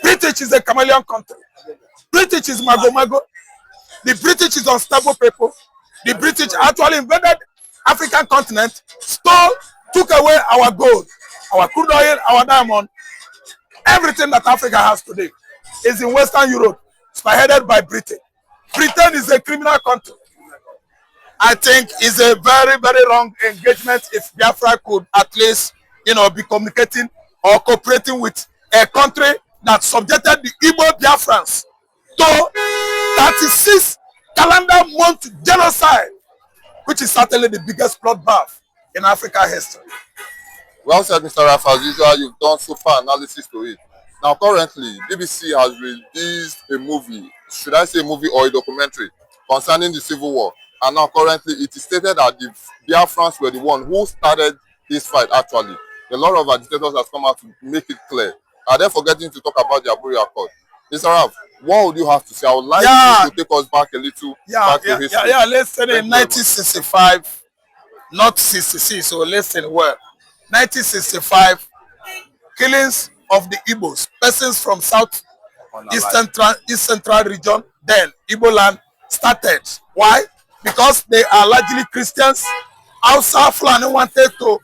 British is a chameleon country. British is mago. The British is unstable people. The British actually invaded African continent, stole, took away our gold, our crude oil, our diamond. Everything that Africa has today is in Western Europe, spearheaded by Britain. Britain is a criminal country. I think it's a very, very wrong engagement if Biafra could at least, be communicating or cooperating with a country that subjected the Igbo Biafrans to 36 calendar month genocide, which is certainly the biggest bloodbath in Africa history. Well said, Mr. Raf. As usual, you've done super analysis to it. Now, currently, BBC has released a movie, should I say movie or a documentary, concerning the Civil War. And now, currently, it is stated that the Biafrans were the one who started this fight, actually. A lot of agitators have come out to make it clear. Are they forgetting to talk about the Aburi Accord? Mr. Raf, what would you have to say? I would like you to take us back a little back to history. Let's say in 1965, not 66, so listen well. 1965, killings of the Igbos, persons from South East Central region, then Igbo land, started. Why? Because they are largely Christians. Hausa Fulani wanted to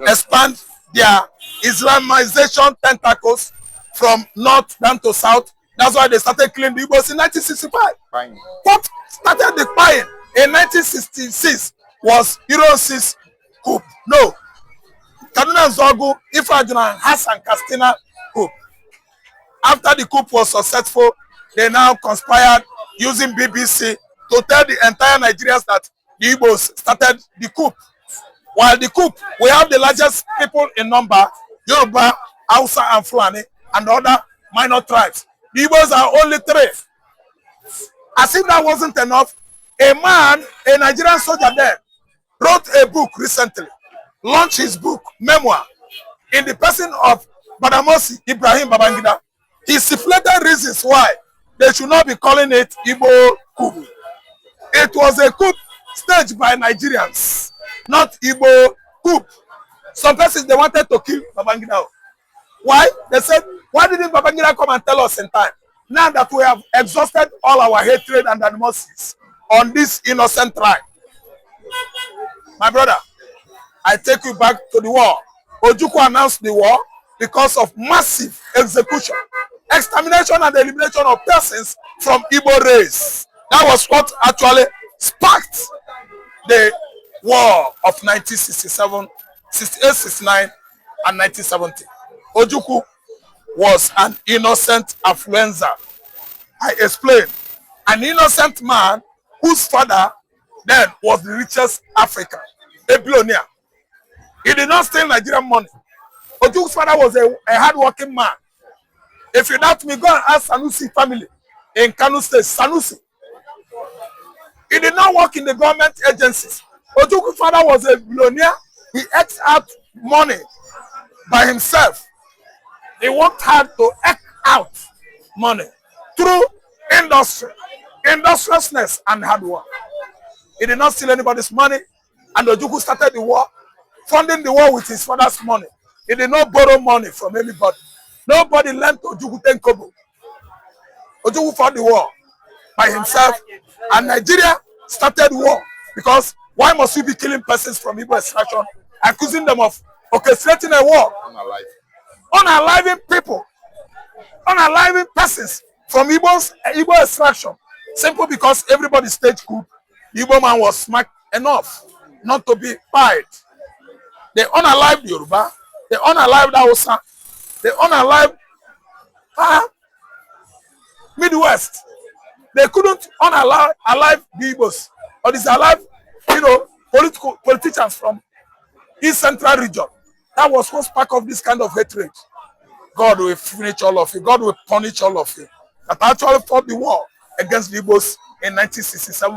expand their Islamization tentacles from north down to south. That's why they started killing the Igbos in 1965. Fine. What started the crying in 1966 was Eurosis coup. No. Kaduna Zogu, Ifrajuna, Hassan Castina coup. After the coup was successful, they now conspired using BBC to tell the entire Nigerians that the Igbos started the coup. While the coup, we have the largest people in number, Yoruba, Hausa, and Fulani, and other minor tribes. The Igbos are only 3. As if that wasn't enough, a man, a Nigerian soldier there, wrote a book recently, launched his book, memoir, in the person of Badamosi Ibrahim Babangida. He stipulated reasons why they should not be calling it Igbo coup. It was a coup staged by Nigerians, not Igbo coup. Some persons, they wanted to kill Babangida. Why? They said, why didn't Babangida come and tell us in time? Now that we have exhausted all our hatred and animosities on this innocent tribe. My brother, I take you back to the war. Ojukwu announced the war because of massive execution, extermination and elimination of persons from Igbo race. That was what actually sparked the war of 1967, 68, 69, and 1970. Ojukwu was an innocent affluenza. I explain. An innocent man whose father then was the richest African, a billionaire. He did not steal Nigerian money. Ojukwu's father was a hard-working man. If you doubt me, go and ask Sanusi family in Kano State. Sanusi. He did not work in the government agencies. Ojukwu's father was a billionaire. He ate out money by himself. He worked hard to eke out money through industry, industriousness, and hard work. He did not steal anybody's money, and Ojukwu started the war, funding the war with his father's money. He did not borrow money from anybody. Nobody lent Ojukwu 10 kobo. Ojukwu fought the war by himself, and Nigeria started war because why must we be killing persons from Igbo extraction, accusing them of orchestrating a war? Unaliving people, unaliving persons from Igbo extraction, simply because everybody staged coup. The Igbo man was smart enough not to be fired. They unalived Yoruba, they unalived Hausa, they unalived Midwest. They couldn't unalive the Igbos or disalive, politicians from East Central region. That was what spark of this kind of hatred. God will finish all of you. God will punish all of you. That actually fought the war against the Igbos in 1967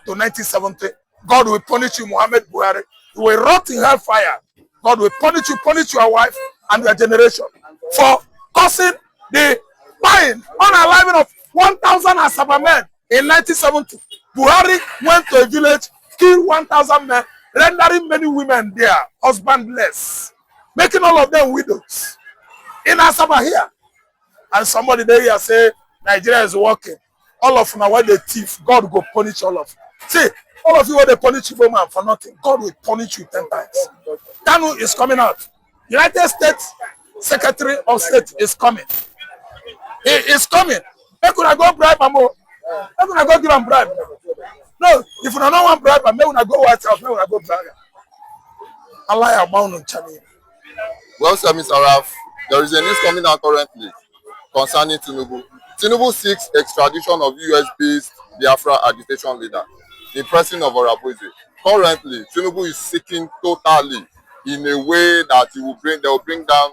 to 1970. God will punish you, Muhammad Buhari. You will rot in hellfire. God will punish you, punish your wife and your generation for causing the buying, unaliving of 1,000 Asaba men in 1970. Buhari went to a village, killed 1,000 men, rendering many women there husbandless, making all of them widows. In Asaba here, and somebody there here say Nigeria is working. All of now when they thief, God go punish all of you. See, all of you when they punish you man for nothing, God will punish you 10 times. Kanu is coming out. United States Secretary of State is coming. He is coming. Make una go bribe am o. Make una go give am bribe. No, if una no want bribe am, make una go White House, make una go bribe am. Allah abound on channel. Well said, Mr. Raf. There is a news coming out currently concerning Tinubu. Tinubu seeks extradition of US-based Biafra agitation leader, the president of Oraboise. Currently, Tinubu is seeking totally in a way that they will bring down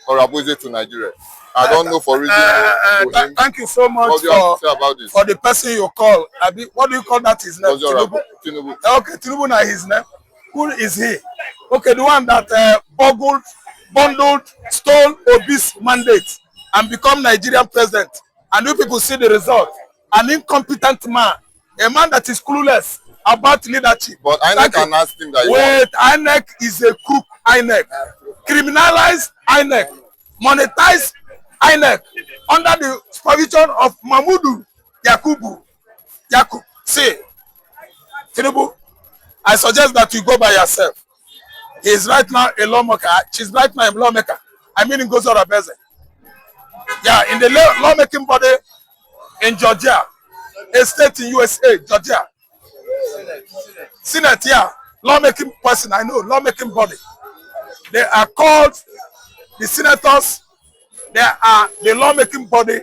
Oraboise to Nigeria. I don't know for reason. Thank you so much for the person you call. What do you call that his name? Tinubu. Okay, Tinubu na his name. Who is he? Okay, the one that bundled, stole Obi's mandate and become Nigerian president. And you people see the result. An incompetent man, a man that is clueless about leadership. But INEC can ask him that. Wait, INEC is a crook. INEC. Criminalized INEC. Monetized INEC. Under the supervision of Mahmoud Yakub. See, Tinubu, I suggest that you go by yourself. He is right now a lawmaker. She's right now a lawmaker. I mean in Gozora Beze. Yeah, in the lawmaking body in Georgia, a state in USA, Georgia. Senate, yeah. Lawmaking person, I know, lawmaking body. They are called the senators. They are the lawmaking body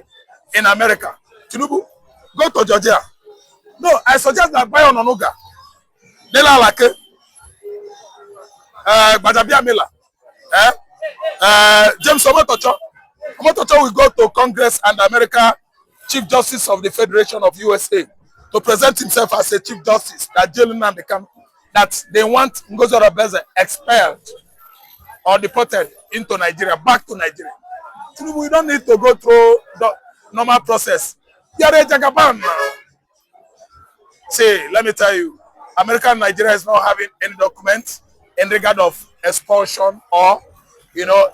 in America. Tinubu, go to Georgia. No, I suggest that Bayo Nonuga. Dela Lake. Badabia Miller. James Omotocho. Omotocho will go to Congress and America Chief Justice of the Federation of USA to present himself as a Chief Justice that jailing and the camp that they want Ngozi Orebeze expelled or deported into Nigeria, back to Nigeria. We don't need to go through the normal process. You are a Jagaban now. See, let me tell you, America and Nigeria is not having any documents in regard of expulsion or,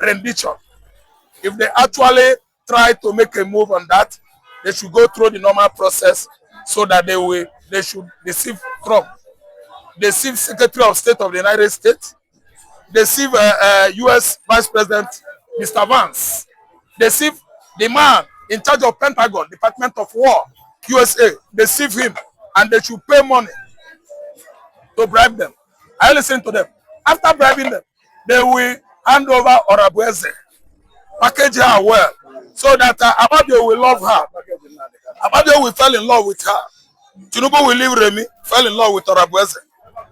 rendition. If they actually try to make a move on that, they should go through the normal process so that they should deceive Trump, deceive Secretary of State of the United States, deceive U.S. Vice President Mr. Vance, deceive the man in charge of Pentagon, Department of War, USA, deceive him, and they should pay money to bribe them. I listen to them. After bribing them, they will hand over Oraboise, package her well, so that Ababio will love her. Ababio will fall in love with her. Tinubu will leave Remy, fall in love with Oraboise.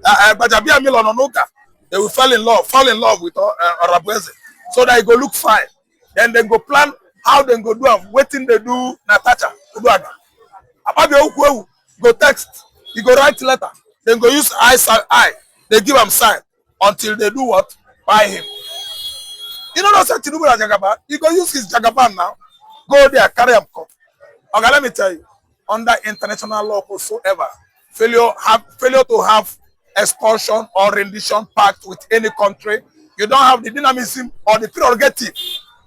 Bajabia Milon Onuga, they will fall in love with Oraboise, so that it go look fine. Then they go plan how they go do am, waiting they do Natacha. Ababio go text, he go write letter, then go use eye, they give him sign until they do what? Buy him. You know what Tinubu na Jagaban? He go use his Jagaban now, go there, carry him come. Okay, let me tell you, under international law whatsoever, failure to have expulsion or rendition pact with any country, you don't have the dynamism or the prerogative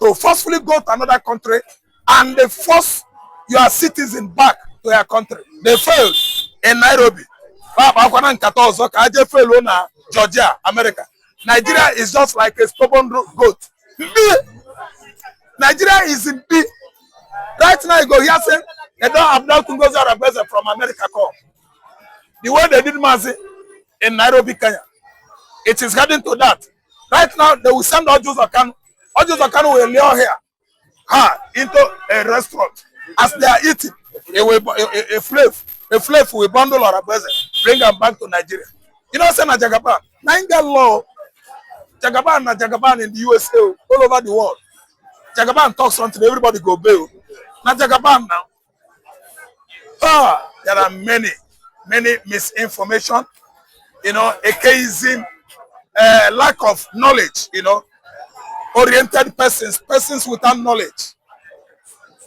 to forcefully go to another country and they force your citizen back to your country. They failed in Nairobi. Georgia, America. Nigeria is just like a stubborn goat. Nigeria is in B. Right now, you go here saying they don't have now Ngozi Orebeze from America come. The way they did Mazi in Nairobi, Kenya, it is heading to that. Right now, they will send Ojus Okanu. Ojus Okanu will lure her into a restaurant. As they are eating, a flave will bundle Orebeze, bring them back to Nigeria. You know, say na Jagaban. Nine law. Jagaban in the USA, all over the world. Jagaban talks something, everybody go bail. Now Jagaban now. There are many misinformation, atheism, lack of knowledge, oriented persons without knowledge.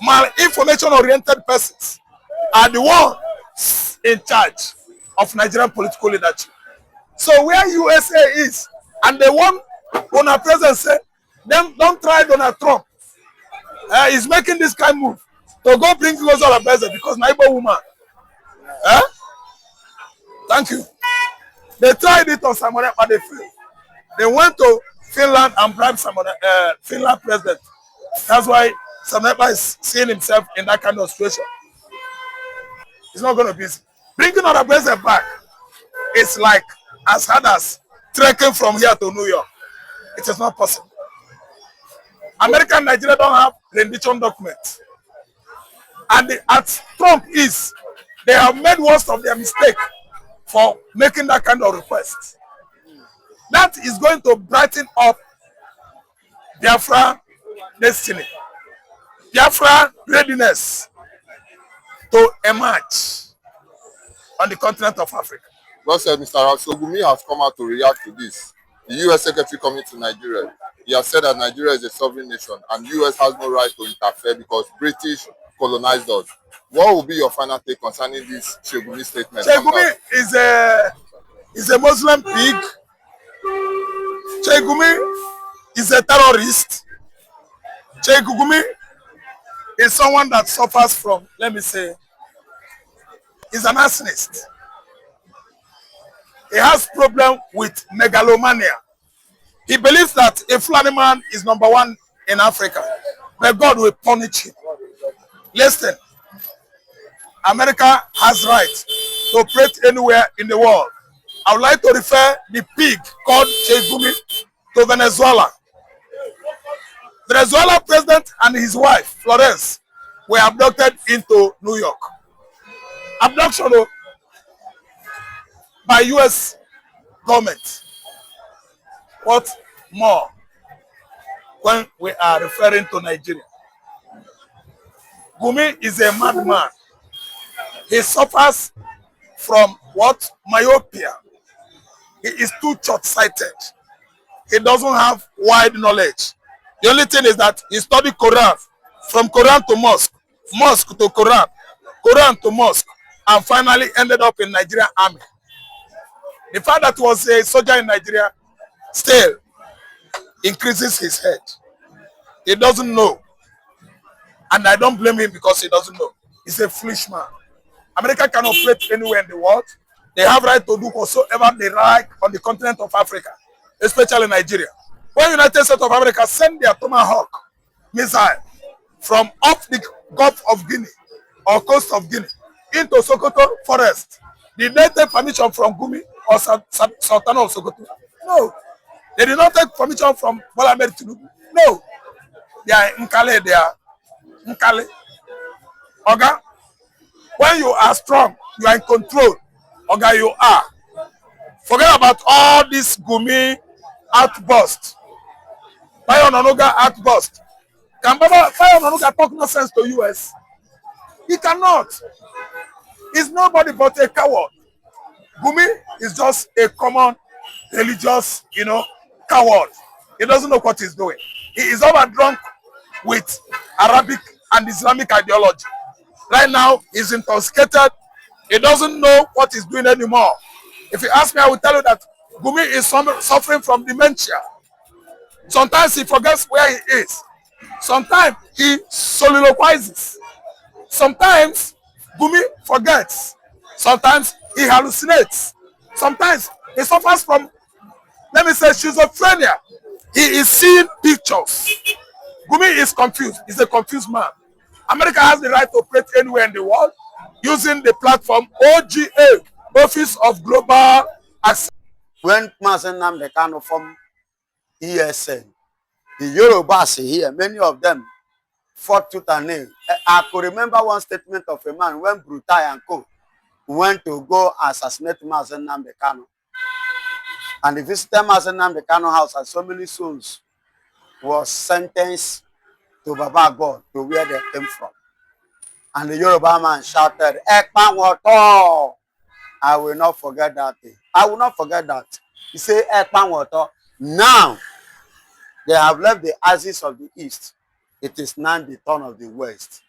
Malinformation oriented persons are the ones in charge of Nigerian political leadership. So where USA is, and they want Donald President say, them don't try Donald Trump. is making this kind of move to go bring closer to president because na Igbo woman. Eh? Thank you. They tried it on Samuel, but they failed. They went to Finland and bribed Finland president. That's why Samuel is seeing himself in that kind of situation. It's not going to be easy. Bringing other president back is like as hard as trekking from here to New York. It is not possible. America and Nigeria don't have rendition documents. And as Trump is, they have made worst of their mistake for making that kind of request. That is going to brighten up Biafra destiny. Biafra readiness to emerge on the continent of Africa. Well said, Mr. Ralph. So Gumi has come out to react to this. The U.S. Secretary coming to Nigeria. He has said that Nigeria is a sovereign nation and the U.S. has no right to interfere because British colonized us. What will be your final take concerning this Gumi statement? Gumi is a Muslim pig. Gumi is a terrorist. Gumi is someone that suffers from, let me say, is an arsonist. He has problem with megalomania. He believes that a Fulani man is number one in Africa, but God will punish him. Listen, America has right to operate anywhere in the world. I would like to refer the pig called Gumi to Venezuela. Venezuela president and his wife, Florence, were abducted into New York. Abduction by U.S. government. What more when we are referring to Nigeria? Gumi is a madman. He suffers from what? Myopia. He is too short-sighted. He doesn't have wide knowledge. The only thing is that he studied Quran, from Quran to mosque, mosque to Quran, Quran to mosque, and finally ended up in Nigerian army. The fact that he was a soldier in Nigeria still increases his head. He doesn't know. And I don't blame him because he doesn't know. He's a foolish man. America can operate anywhere in the world. They have right to do whatsoever they like on the continent of Africa, especially Nigeria. When United States of America send their Tomahawk missile from off the Gulf of Guinea or coast of Guinea into Sokoto forest, did they take permission from Gumi or Sultan of Sokoto? No. They did not take permission from Bola Ahmed Tinubu. No. They are Nkale, they are Nkale. Oga, when you are strong, you are in control. Oga, you are. Forget about all this Gumi outburst. Bayo Onanuga outburst. Can Bayo Onanuga talk nonsense to US? He cannot. He's nobody but a coward. Gumi is just a common religious, coward. He doesn't know what he's doing. He is overdrunk with Arabic and Islamic ideology. Right now, he's intoxicated. He doesn't know what he's doing anymore. If you ask me, I will tell you that Gumi is suffering from dementia. Sometimes he forgets where he is. Sometimes he soliloquizes. Sometimes Gumi forgets. Sometimes he hallucinates. Sometimes he suffers from, let me say, schizophrenia. He is seeing pictures. Gumi is confused. He's a confused man. America has the right to operate anywhere in the world using the platform OGA, Office of Global Access. When Mazen Namdekano from ESN, the Yorubas here, many of them fought tooth and nail. I could remember one statement of a man when Brutai and Co. went to go assassinate Mazen Namdekano. And he visited Mazen Namdekano house and so many souls was sentenced to Baba God, to where they came from. And the Yoruba man shouted, Ekpan Water! I will not forget that thing. I will not forget that. He said, Ekpan Water. Now, they have left the axis of the east. It is now the turn of the west.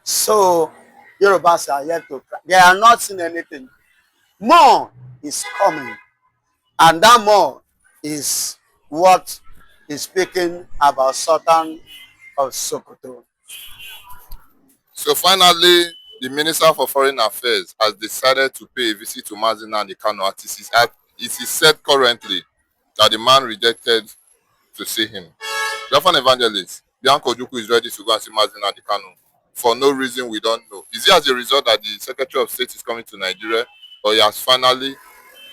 So, Yorubas are yet to cry. They are not seeing anything. More is coming. And that more is what is speaking about Sultan of Sokoto. So finally, the Minister for Foreign Affairs has decided to pay a visit to Mazi Nnamdi Kanu. It is said currently that the man rejected to see him. Biafran evangelist, Bianco Ojukwu is ready to go and see Mazi Nnamdi Kanu for no reason we don't know. Is it as a result that the Secretary of State is coming to Nigeria, or he has finally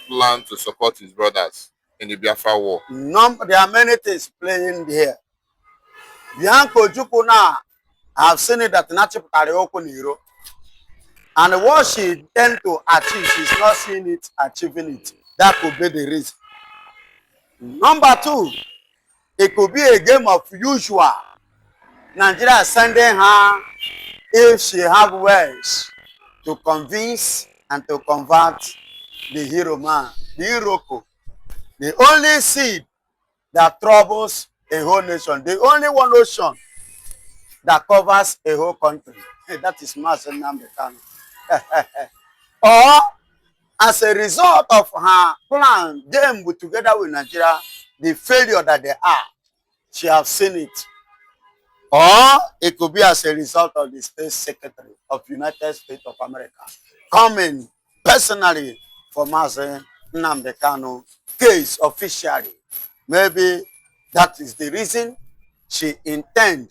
planned to support his brothers in the Biafra war? No, there are many things playing here. Bianco Ojukwu now have seen it that Nachi Karaoke Niro. And what she intend to achieve, she's not seeing it, achieving it. That could be the reason. Number two, it could be a game of usual. Nigeria is sending her if she have ways to convince and to convert the hero man, the Iroko. The only seed that troubles a whole nation, the only one ocean that covers a whole country. That is Mazi Nnamdi Kanu. Or as a result of her plan, them with together with Nigeria, the failure that they are, she have seen it. Or it could be as a result of the State Secretary of United States of America coming personally for Mazi Nnamdi Kanu case officially. Maybe that is the reason she intend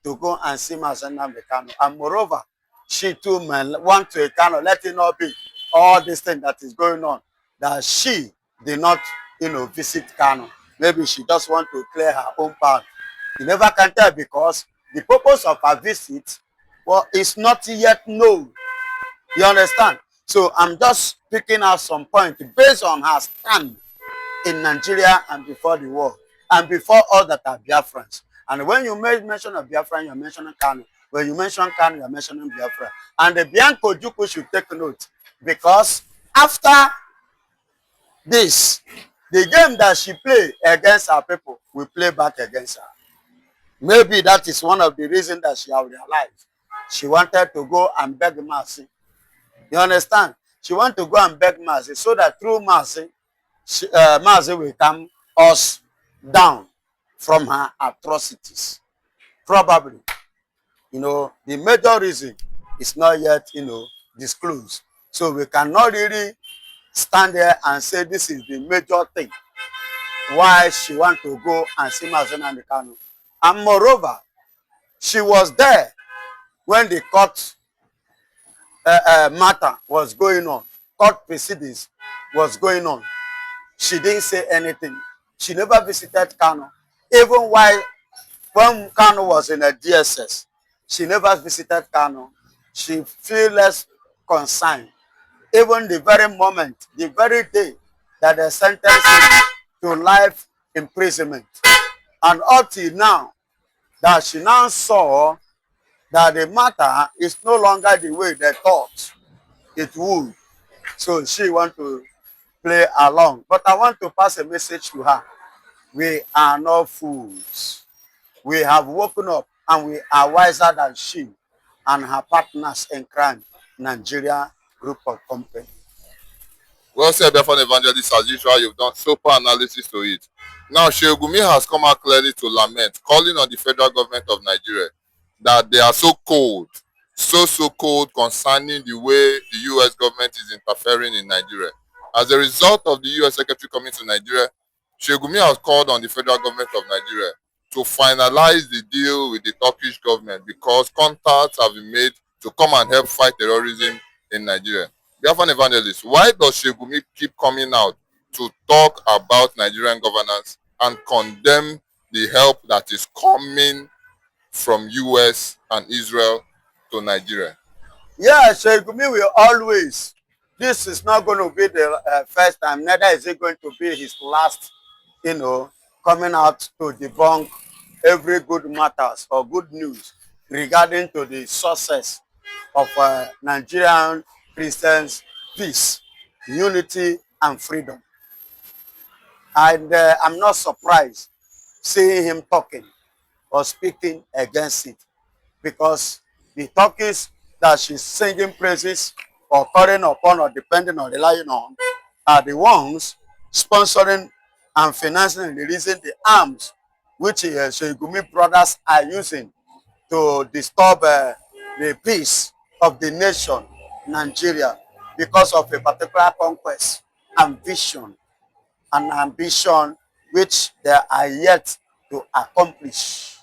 to go and see Mazi Nnamdi Kanu. And moreover, she too may want to kind let it not be all this thing that is going on, that she did not, visit Kanu. Maybe she just want to clear her own path. You never can tell because the purpose of her visit, well, is not yet known. You understand? So I'm just picking out some points based on her stand in Nigeria and before the war, and before all that are Biafrans. And when you make mention of Biafra, you're mentioning Kanu. When you mention Kanu, you're mentioning Biafra. And the Bianco Ojukwu should take note, because after this, the game that she play against our people will play back against her. Maybe that is one of the reasons that she have realized. She wanted to go and beg mercy. You understand? She wanted to go and beg mercy so that through mercy, mercy will come us down from her atrocities. Probably. The major reason is not yet, disclosed. So we cannot really stand there and say this is the major thing why she want to go and see Mazi Nnamdi Kanu. And moreover, she was there when the court matter was going on. Court proceedings was going on. She didn't say anything. She never visited Kanu. Even when Kanu was in a DSS, she never visited Kanu. She feel less concerned. Even the very moment, the very day that they sentenced him to life imprisonment. And up till now, that she now saw that the matter is no longer the way they thought it would. So she want to play along. But I want to pass a message to her. We are not fools. We have woken up and we are wiser than she and her partners in crime, Nigeria Group of Company. Well said, Biafran evangelist, as usual, you've done super analysis to it. Now, Sheikh has come out clearly to lament, calling on the federal government of Nigeria that they are so cold, so cold concerning the way the U.S. government is interfering in Nigeria. As a result of the U.S. Secretary coming to Nigeria, Sheikh has called on the federal government of Nigeria to finalize the deal with the Turkish government because contacts have been made to come and help fight terrorism in Nigeria. Biafran evangelist, why does Sheikh keep coming out to talk about Nigerian governance and condemn the help that is coming from US and Israel to Nigeria? Yeah, Sheikh will always. This is not going to be the first time. Neither is it going to be his last, coming out to debunk every good matters or good news regarding to the success of Nigerian Christians' peace, unity, and freedom. And I'm not surprised seeing him talking or speaking against it, because the Turkish that she's singing praises or calling upon or depending on, relying on, are the ones sponsoring and financing and releasing the arms which Sheikh brothers are using to disturb the the peace of the nation, Nigeria, because of a particular conquest and vision, an ambition which they are yet to accomplish.